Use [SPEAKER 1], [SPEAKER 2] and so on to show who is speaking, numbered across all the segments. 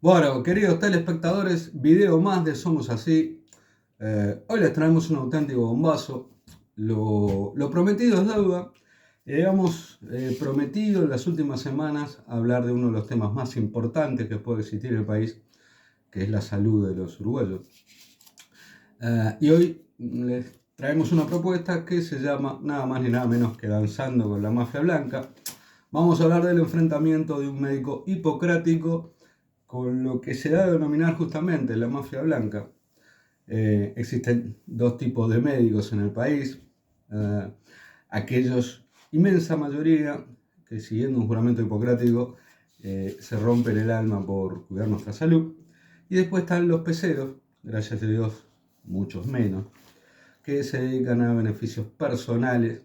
[SPEAKER 1] Bueno, queridos telespectadores, video más de Somos Así. Hoy les traemos un auténtico bombazo. Lo prometido es deuda. Hemos prometido en las últimas semanas hablar de uno de los temas más importantes que puede existir en el país, que es la salud de los uruguayos. Y hoy les traemos una propuesta que se llama nada más ni nada menos que Danzando con la Mafia Blanca. Vamos a hablar del enfrentamiento de un médico hipocrático con lo que se da a denominar justamente la mafia blanca. Existen dos tipos de médicos en el país. Aquellos, inmensa mayoría, que siguiendo un juramento hipocrático se rompen el alma por cuidar nuestra salud. Y después están los peceros, gracias a Dios, muchos menos, que se dedican a beneficios personales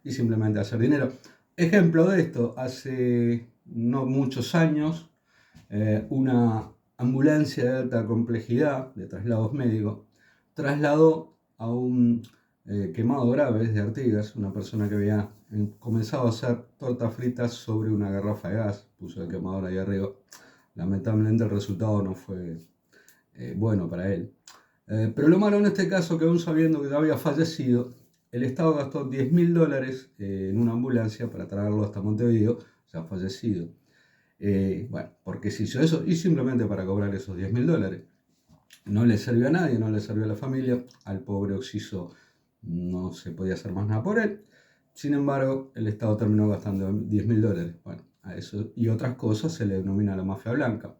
[SPEAKER 1] y simplemente a hacer dinero. Ejemplo de esto, hace no muchos años, una ambulancia de alta complejidad de traslados médicos trasladó a un quemado grave de Artigas, una persona que había comenzado a hacer tortas fritas sobre una garrafa de gas, puso el quemador ahí arriba. Lamentablemente el resultado no fue bueno para él. Pero lo malo en este caso, que aún sabiendo que ya había fallecido, el Estado gastó $10.000 en una ambulancia para traerlo hasta Montevideo, ya fallecido. Bueno, porque se hizo eso y simplemente para cobrar esos $10.000. No le sirvió a nadie, no le sirvió a la familia, al pobre Oxiso no se podía hacer más nada por él. Sin embargo, el Estado terminó gastando $10.000. Bueno, a eso y otras cosas se le denomina la mafia blanca.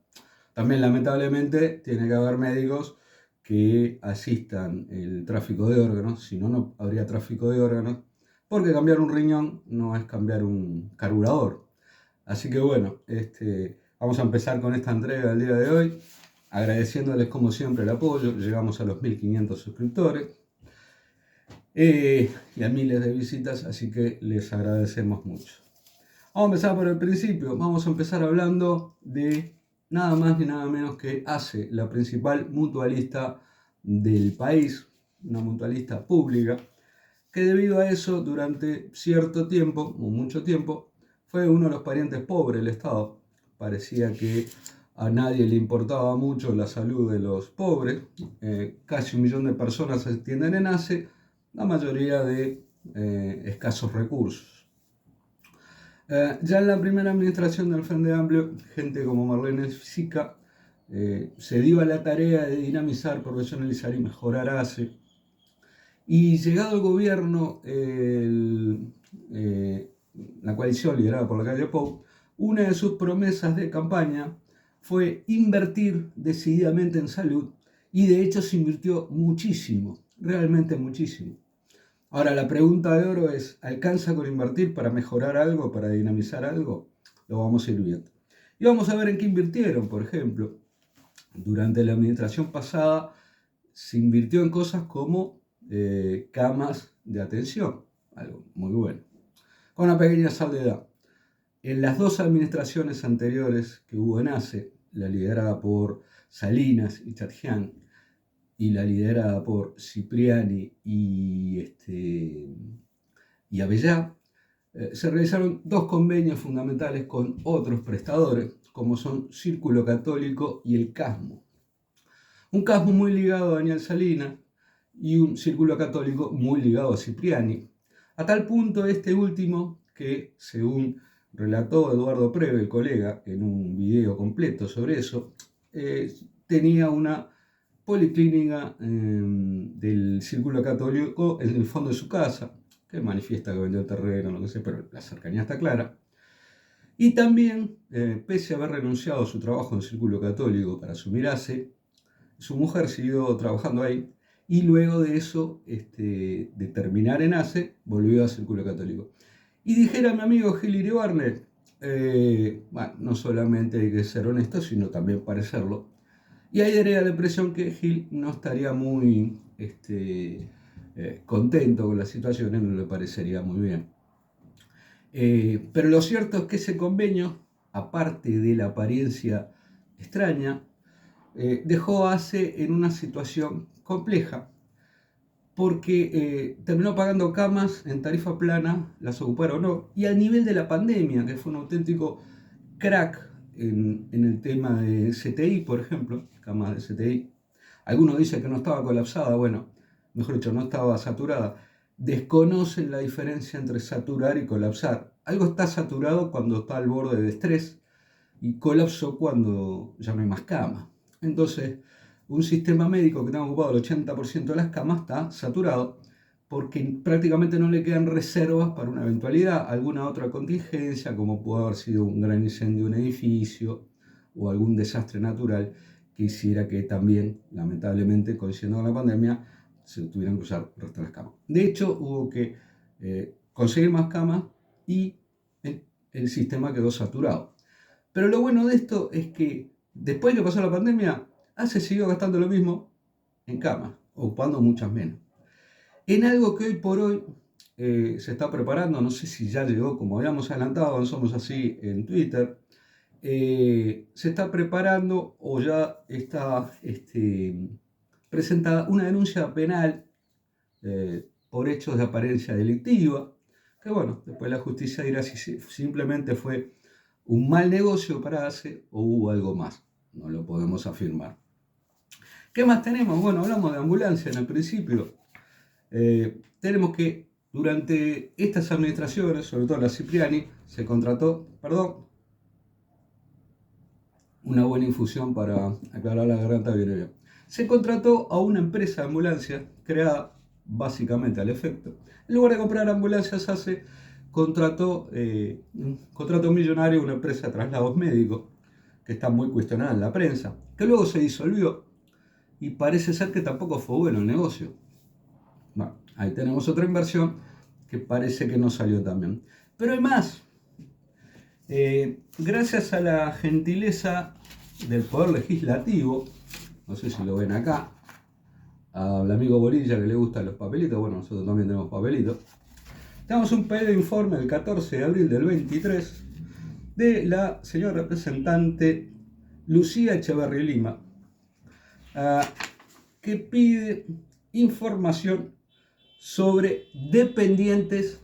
[SPEAKER 1] También, lamentablemente, tiene que haber médicos que asistan el tráfico de órganos, si no, no habría tráfico de órganos, porque cambiar un riñón no es cambiar un carburador. Así que bueno, vamos a empezar con esta entrega del día de hoy, agradeciéndoles como siempre el apoyo. Llegamos a los 1500 suscriptores y a miles de visitas, así que les agradecemos mucho. Vamos a empezar por el principio. Vamos a empezar hablando de nada más ni nada menos que ACE, la principal mutualista del país, una mutualista pública, que debido a eso durante cierto tiempo, o mucho tiempo, fue uno de los parientes pobres del Estado. Parecía que a nadie le importaba mucho la salud de los pobres. Casi 1 millón de personas se atienden en ACE, la mayoría de escasos recursos. Ya en la primera administración del Frente Amplio, gente como Marlene Sica se dio a la tarea de dinamizar, profesionalizar y mejorar ACE. Y llegado el gobierno, la coalición liderada por la calle Pou, una de sus promesas de campaña fue invertir decididamente en salud, y de hecho se invirtió muchísimo, realmente muchísimo. Ahora la pregunta de oro es, ¿alcanza con invertir para mejorar algo, para dinamizar algo? Lo vamos a ir viendo. Y vamos a ver en qué invirtieron. Por ejemplo, durante la administración pasada se invirtió en cosas como camas de atención, algo muy bueno. Con una pequeña salvedad. En las dos administraciones anteriores que hubo en ACE, la liderada por Salinas y Chadjian, y la liderada por Cipriani y Avellá, se realizaron dos convenios fundamentales con otros prestadores, como son Círculo Católico y el CASMO. Un CASMO muy ligado a Daniel Salinas y un Círculo Católico muy ligado a Cipriani, a tal punto este último que, según relató Eduardo Preve, el colega, en un video completo sobre eso, tenía una policlínica del Círculo Católico en el fondo de su casa, que manifiesta que vendió el terreno, lo que sé, pero la cercanía está clara. Y también, pese a haber renunciado a su trabajo en el Círculo Católico para asumir ACE, su mujer siguió trabajando ahí, y luego de eso, de terminar en ACE, volvió al Círculo Católico. Y dijera mi amigo Gil Iribarne, bueno, no solamente hay que ser honesto, sino también parecerlo. Y ahí daría la impresión que Gil no estaría muy contento con la situación y no le parecería muy bien. Pero lo cierto es que ese convenio, aparte de la apariencia extraña, dejó a ACE en una situación compleja, porque terminó pagando camas en tarifa plana, las ocuparon o no, y al nivel de la pandemia, que fue un auténtico crack en el tema de CTI, por ejemplo, camas de CTI. Algunos dicen que no estaba colapsada, bueno, mejor dicho, no estaba saturada. Desconocen la diferencia entre saturar y colapsar. Algo está saturado cuando está al borde de estrés y colapsó cuando ya no hay más camas. Entonces, un sistema médico que está ocupado el 80% de las camas está saturado porque prácticamente no le quedan reservas para una eventualidad, alguna otra contingencia, como pudo haber sido un gran incendio de un edificio o algún desastre natural que hiciera que también, lamentablemente, coincidiendo con la pandemia, se tuvieran que usar el resto de las camas. De hecho, hubo que conseguir más camas y el sistema quedó saturado. Pero lo bueno de esto es que después que pasó la pandemia, se siguió gastando lo mismo en camas, ocupando muchas menos. En algo que hoy por hoy se está preparando, no sé si ya llegó, como habíamos adelantado, somos así en Twitter, se está preparando o ya está presentada una denuncia penal por hechos de apariencia delictiva, que bueno, después la justicia dirá si simplemente fue un mal negocio para ACE o hubo algo más, no lo podemos afirmar. ¿Qué más tenemos? Bueno, hablamos de ambulancia en el principio. Tenemos que durante estas administraciones, sobre todo la Cipriani, se contrató, una buena infusión para aclarar la garganta viene bien. Se contrató a una empresa de ambulancia creada básicamente al efecto. En lugar de comprar ambulancias contrató un contrato millonario a una empresa de traslados médicos que está muy cuestionada en la prensa, que luego se disolvió y parece ser que tampoco fue bueno el negocio. Bueno, ahí tenemos otra inversión que parece que no salió tan bien. Pero hay más. Gracias a la gentileza del Poder Legislativo, no sé si lo ven acá, al amigo Borilla que le gustan los papelitos, bueno, nosotros también tenemos papelitos. Tenemos un pedido de informe el 14 de abril del 23 de la señora representante Lucía Echeverri Lima, que pide información sobre dependientes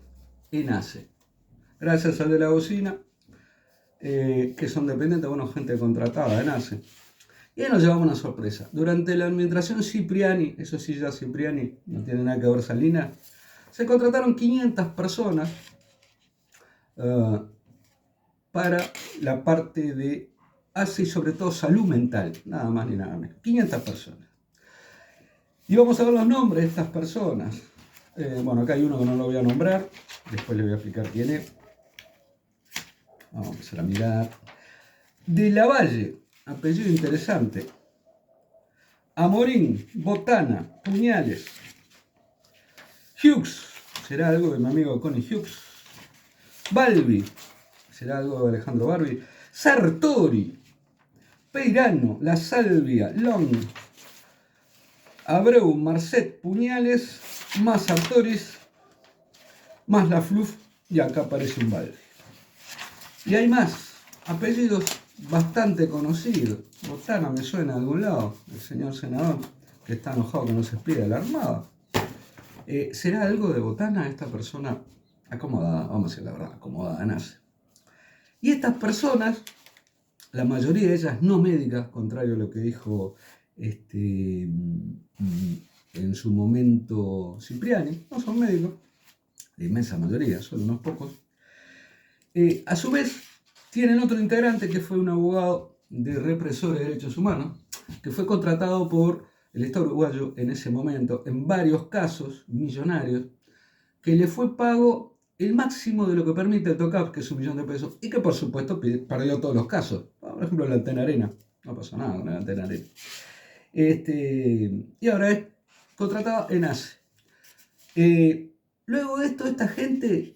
[SPEAKER 1] en ACE. Gracias al de la bocina, que son dependientes, bueno, gente contratada en ACE. Y ahí nos llevamos una sorpresa. Durante la administración Cipriani, eso sí, ya Cipriani, no tiene nada que ver Salinas, se contrataron 500 personas para la parte de ACE y sobre todo salud mental, nada más ni nada menos. 500 personas. Y vamos a ver los nombres de estas personas. Bueno, acá hay uno que no lo voy a nombrar, después le voy a explicar quién es. Vamos a empezar a mirar. De la Valle, apellido interesante. Amorín, Botana, Puñales. Hughes, será algo de mi amigo Connie Hughes. Balbi, será algo de Alejandro Barbi. Sartori, Peirano, La Salvia, Long, Abreu, Marcet, Puñales, más Sartoris, más La Fluf, y acá aparece un Balbi. Y hay más apellidos bastante conocidos. Botana me suena de algún lado, el señor senador que está enojado que no se expida de la Armada. ¿Será algo de Botana esta persona acomodada? Vamos a decir la verdad, acomodada nace. Y estas personas, la mayoría de ellas no médicas, contrario a lo que dijo en su momento Cipriani, no son médicos, la inmensa mayoría, solo unos pocos. A su vez, tienen otro integrante que fue un abogado de represores de derechos humanos, que fue contratado por el Estado uruguayo en ese momento, en varios casos millonarios, que le fue pago el máximo de lo que permite el TOCAP, que es $1 millón, y que por supuesto perdió todos los casos. Por ejemplo, la Antena Arena, no pasó nada con la Antena Arena. Y ahora es contratado en ACE. Luego de esto, esta gente,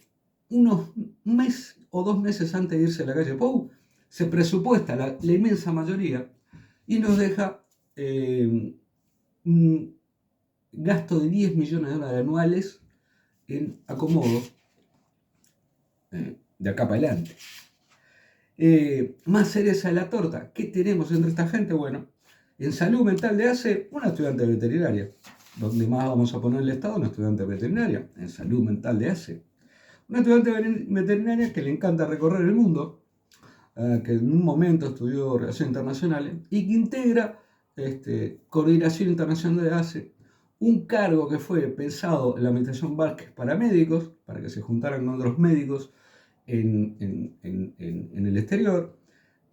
[SPEAKER 1] un mes o 2 meses antes de irse a la calle Pou, se presupuesta la inmensa mayoría y nos deja un gasto de $10 millones anuales en acomodo de acá para adelante. Más cereza de la torta. ¿Qué tenemos entre esta gente? Bueno, en salud mental de ACE, una estudiante veterinaria. ¿Dónde más vamos a poner el Estado? Una estudiante veterinaria. En salud mental de ACE. Una estudiante veterinaria que le encanta recorrer el mundo, que en un momento estudió Relaciones Internacionales y que integra Coordinación Internacional de ACE, un cargo que fue pensado en la Administración Vázquez para médicos, para que se juntaran con otros médicos en el exterior,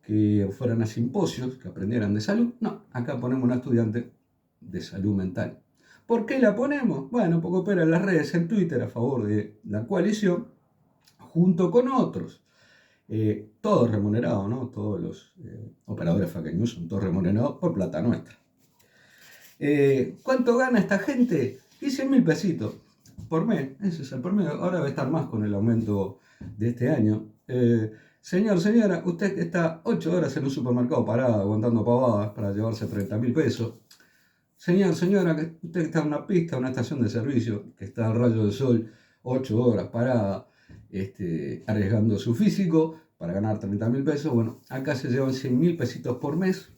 [SPEAKER 1] que fueran a simposios, que aprendieran de salud. No, acá ponemos una estudiante de salud mental. ¿Por qué la ponemos? Bueno, porque opera en las redes, en Twitter, a favor de la coalición, junto con otros. Todos remunerados, ¿no? Todos los operadores fake news son todos remunerados por plata nuestra. ¿Cuánto gana esta gente? Y 100.000 pesitos por mes. Ese es el promedio. Ahora debe estar más con el aumento de este año. Señor, señora, usted que está 8 horas en un supermercado parado aguantando pavadas para llevarse 30.000 pesos. Señor, señora, que usted está en una pista, una estación de servicio, que está al rayo del sol 8 horas parada, arriesgando su físico para ganar 30.000 pesos. Bueno, acá se llevan 100.000 pesitos por mes,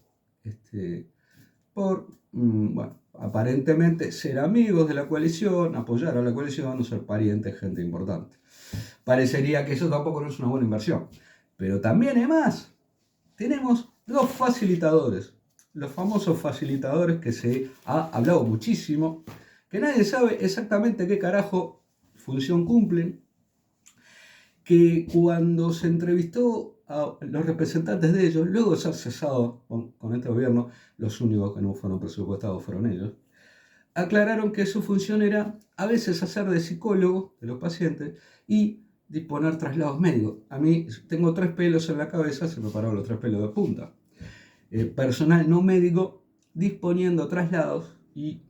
[SPEAKER 1] por, bueno, aparentemente ser amigos de la coalición, apoyar a la coalición o ser parientes, gente importante. Parecería que eso tampoco no es una buena inversión. Pero también hay más. Tenemos los facilitadores, los famosos facilitadores que se ha hablado muchísimo, que nadie sabe exactamente qué carajo función cumplen, que cuando se entrevistó a los representantes de ellos, luego de ser cesado con este gobierno, los únicos que no fueron presupuestados fueron ellos, aclararon que su función era a veces hacer de psicólogo de los pacientes y disponer traslados médicos. A mí tengo 3 pelos en la cabeza, se me pararon los 3 pelos de punta. Personal no médico disponiendo traslados y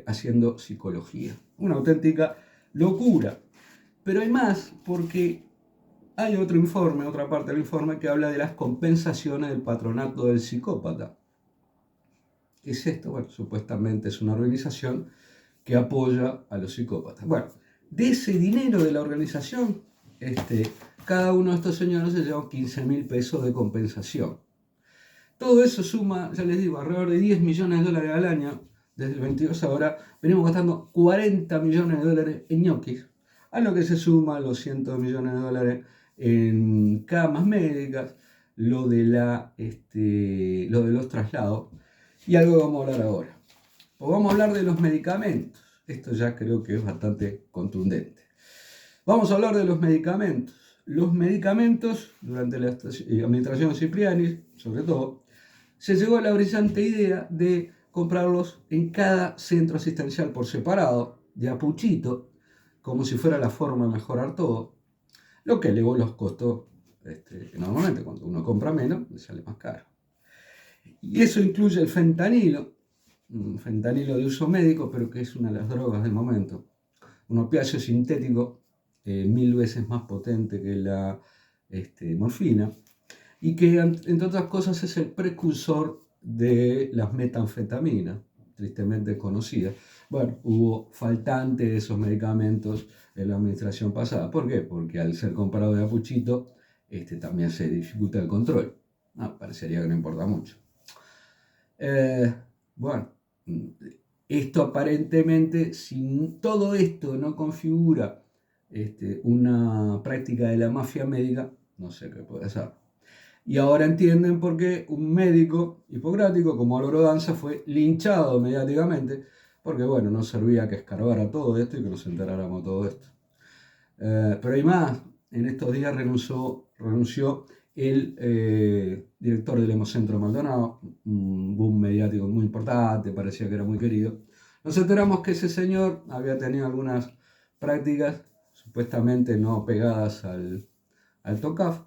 [SPEAKER 1] haciendo psicología. Una auténtica locura. Pero hay más, porque hay otro informe, otra parte del informe que habla de las compensaciones del patronato del psicópata. ¿Qué es esto? Bueno, supuestamente es una organización que apoya a los psicópatas. Bueno, de ese dinero de la organización, cada uno de estos señores se lleva 15.000 pesos de compensación. Todo eso suma, ya les digo, alrededor de 10 millones de dólares al año. Desde el 22 ahora venimos gastando 40 millones de dólares en ñoquis, a lo que se suma los cientos de millones de dólares en camas médicas, lo de los traslados y algo que vamos a hablar ahora. Pues vamos a hablar de los medicamentos. Esto ya creo que es bastante contundente. Vamos a hablar de los medicamentos. Los medicamentos, durante la administración de Cipriani, sobre todo, se llegó a la brillante idea de comprarlos en cada centro asistencial por separado, de a puchito, como si fuera la forma de mejorar todo, lo que elevó los costos. Normalmente cuando uno compra menos, le sale más caro. Y eso incluye el fentanilo, un fentanilo de uso médico, pero que es una de las drogas del momento. Un opiáceo sintético 1000 veces más potente que la morfina, y que, entre otras cosas, es el precursor de las metanfetaminas, tristemente conocidas. Bueno, hubo faltante de esos medicamentos en la administración pasada. ¿Por qué? Porque al ser comprado de a puchito, también se dificulta el control. Parecería que no importa mucho. Bueno, esto aparentemente, si todo esto no configura una práctica de la mafia médica, no sé qué puede ser. Y ahora entienden por qué un médico hipocrático como Álvaro Danza fue linchado mediáticamente, porque bueno, no servía que escarbara todo esto y que nos enteráramos de todo esto. Pero hay más. En estos días renunció el director del Hemocentro Maldonado, un boom mediático muy importante, parecía que era muy querido. Nos enteramos que ese señor había tenido algunas prácticas supuestamente no pegadas al TOCAF,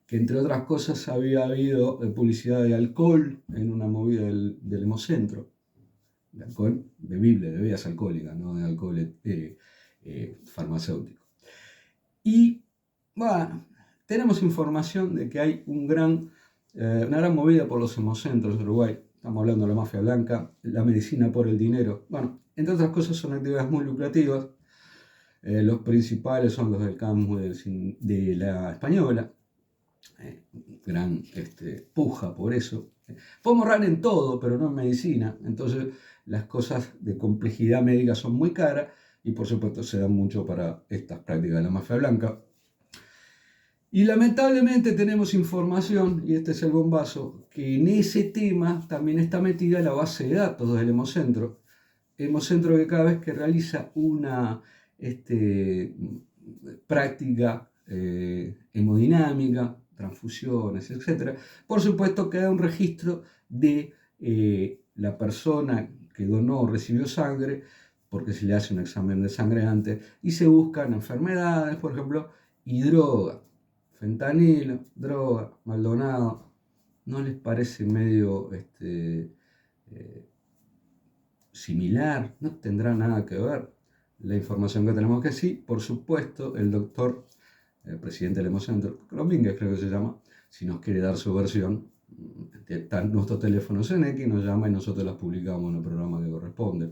[SPEAKER 1] que entre otras cosas había habido publicidad de alcohol en una movida del Hemocentro, de alcohol bebible, de bebidas alcohólicas, no de alcohol farmacéutico. Y bueno, tenemos información de que hay una gran movida por los hemocentros de Uruguay. Estamos hablando de la mafia blanca, la medicina por el dinero. Bueno, entre otras cosas son actividades muy lucrativas. Los principales son los del campus de la Española. Gran puja por eso. Podemos ahorrar en todo, pero no en medicina. Entonces las cosas de complejidad médica son muy caras y por supuesto se dan mucho para estas prácticas de la mafia blanca. Y lamentablemente tenemos información, y este es el bombazo, que en ese tema también está metida la base de datos del Hemocentro. Hemocentro que cada vez que realiza una práctica hemodinámica, transfusiones, etc., por supuesto queda un registro de la persona que donó o recibió sangre, porque se le hace un examen de sangre antes, y se buscan enfermedades, por ejemplo, y droga. Fentanilo, droga, Maldonado, ¿no les parece medio similar? ¿No tendrá nada que ver? La información que tenemos que sí, por supuesto, el doctor, el presidente del Hemocentro, Domínguez creo que se llama, si nos quiere dar su versión, están nuestros teléfonos en X, nos llama y nosotros las publicamos en el programa que corresponde.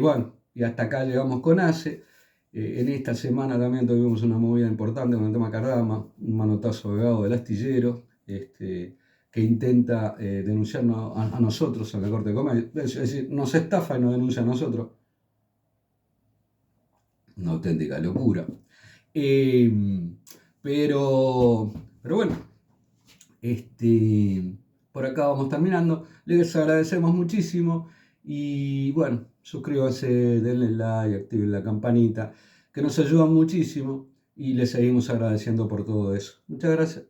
[SPEAKER 1] Bueno, y hasta acá llegamos con ACE. En esta semana también tuvimos una movida importante con el tema Cardama, un manotazo pegado del astillero, que intenta denunciarnos a nosotros, a la Corte de Comercio. Es decir, nos estafa y nos denuncia a nosotros. Una auténtica locura. Pero bueno, por acá vamos terminando. Les agradecemos muchísimo. Y bueno, suscríbanse, denle like, activen la campanita, que nos ayudan muchísimo y les seguimos agradeciendo por todo eso. Muchas gracias.